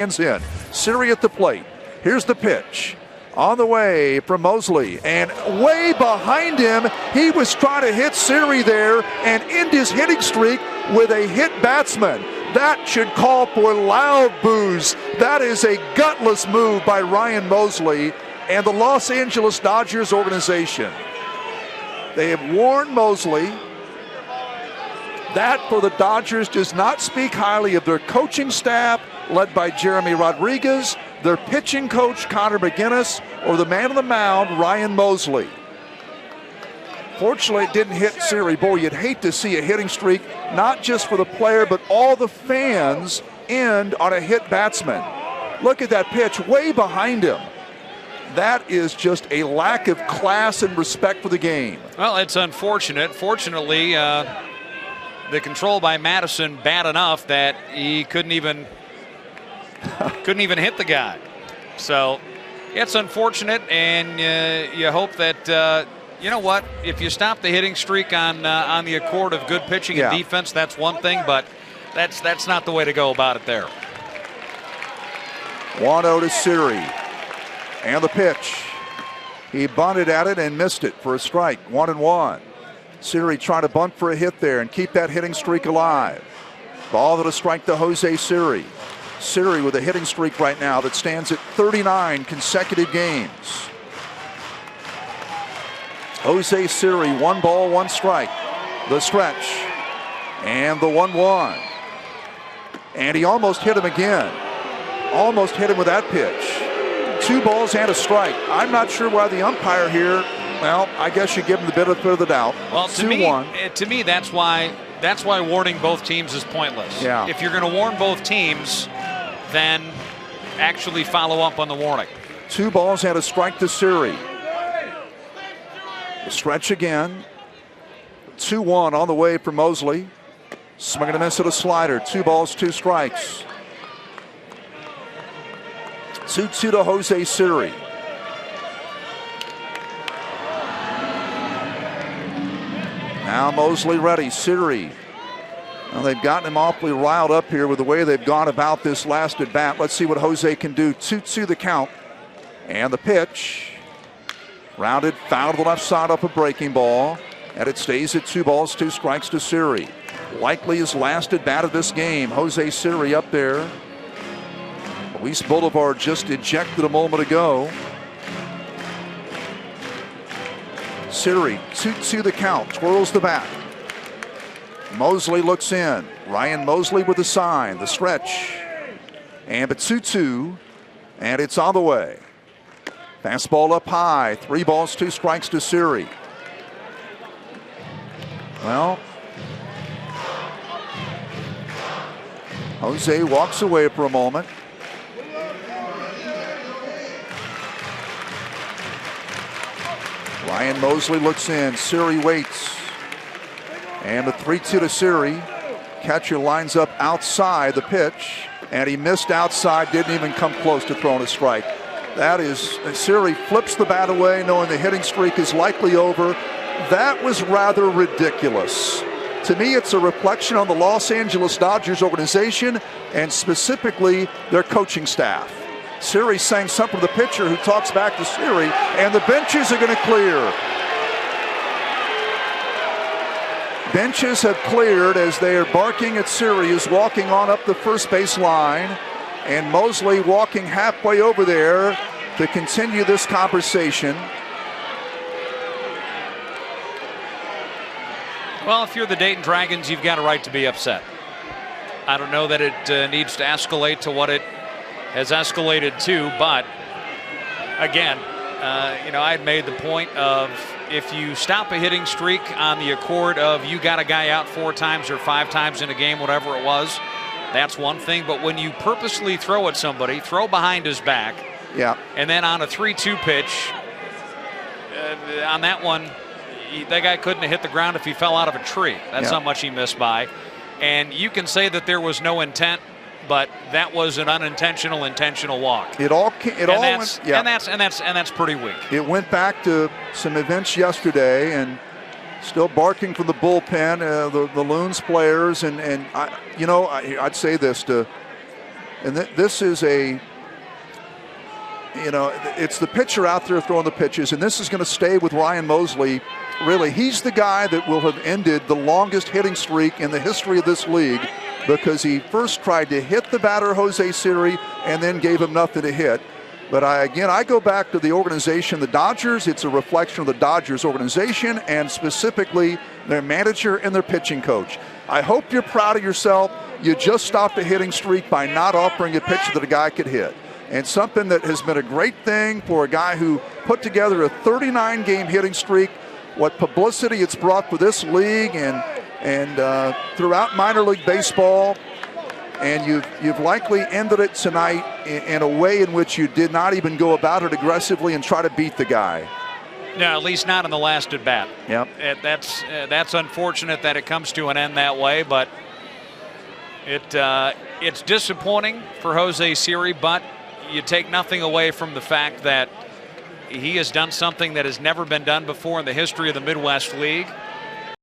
in. Siri at the plate. Here's the pitch. On the way from Mosley, and way behind him, he was trying to hit Siri there and end his hitting streak with a hit batsman. That should call for loud boos. That is a gutless move by Ryan Mosley and the Los Angeles Dodgers organization. They have warned Mosley. That for the Dodgers does not speak highly of their coaching staff, led by Jeremy Rodriguez, their pitching coach, Connor McGinnis, or the man on the mound, Ryan Mosley. Fortunately, it didn't hit Siri. Boy, you'd hate to see a hitting streak, not just for the player, but all the fans end on a hit batsman. Look at that pitch way behind him. That is just a lack of class and respect for the game. Well, it's unfortunate. Fortunately, the control by Madison bad enough that he couldn't even hit the guy. So it's unfortunate, and you hope that you know what, if you stop the hitting streak on the accord of good pitching and defense, that's one thing, but that's not the way to go about it there. 1-0 to Siri, and the pitch. He bunted at it and missed it for a strike. 1-1. Siri trying to bunt for a hit there and keep that hitting streak alive. Ball to strike to Jose Siri. Siri with a hitting streak right now that stands at 39 consecutive games. Jose Siri, 1 ball, 1 strike. The stretch. And the 1-1. And he almost hit him again. Almost hit him with that pitch. 2 balls and a strike. I'm not sure why the umpire here, well, I guess you give him the benefit of the doubt. Well, to me, that's why warning both teams is pointless. Yeah. If you're going to warn both teams, then actually follow up on the warning. 2 balls and a strike to Siri. The stretch again. 2-1 on the way for Mosley. Swing and a miss at a slider. 2 balls, 2 strikes. 2-2 to Jose Siri. Now Mosley ready. Siri. Well, they've gotten him awfully riled up here with the way they've gone about this last at bat. Let's see what Jose can do. 2-2 the count. And the pitch. Rounded foul to the left side off a breaking ball. And it stays at 2 balls, 2 strikes to Siri. Likely his last at bat of this game. Jose Siri up there. Luis Boulevard just ejected a moment ago. Siri, 2-2 the count. Twirls the bat. Mosley looks in. Ryan Mosley with the sign. The stretch. And it's 2-2. And it's on the way. Fastball up high. 3 balls, 2 strikes to Siri. Well, Jose walks away for a moment. Ryan Mosley looks in. Siri waits. And the 3-2 to Siri. Catcher lines up outside the pitch. And he missed outside. Didn't even come close to throwing a strike. That is, Siri flips the bat away knowing the hitting streak is likely over. That was rather ridiculous. To me, it's a reflection on the Los Angeles Dodgers organization and specifically their coaching staff. Siri saying something to the pitcher who talks back to Siri, and the benches are going to clear. Benches have cleared as they are barking at Siri, who's walking on up the first base line, and Mosley walking halfway over there to continue this conversation. Well, if you're the Dayton Dragons, you've got a right to be upset. I don't know that it needs to escalate to what it has escalated to, but again, I had made the point of if you stop a hitting streak on the accord of you got a guy out 4 times or 5 times in a game, whatever it was, that's one thing. But when you purposely throw at somebody, throw behind his back, and then on a 3-2 pitch, on that one, that guy couldn't have hit the ground if he fell out of a tree. That's how much he missed by. And you can say that there was no intent, but that was an unintentional, intentional walk. That's pretty weak. It went back to some events yesterday, and still barking from the bullpen, the Loons players, and I'd say this to And this is it's the pitcher out there throwing the pitches, and this is going to stay with Ryan Mosley. Really, he's the guy that will have ended the longest hitting streak in the history of this league, because he first tried to hit the batter Jose Siri and then gave him nothing to hit. But I go back to the organization, the Dodgers. It's a reflection of the Dodgers organization and specifically their manager and their pitching coach. I hope you're proud of yourself. You just stopped a hitting streak by not offering a pitch that a guy could hit. And something that has been a great thing for a guy who put together a 39-game hitting streak, what publicity it's brought for this league and throughout minor league baseball. And you've likely ended it tonight in a way in which you did not even go about it aggressively and try to beat the guy. No, at least not in the last at bat. Yep. That's unfortunate that it comes to an end that way, but it's disappointing for Jose Siri, but you take nothing away from the fact that he has done something that has never been done before in the history of the Midwest League.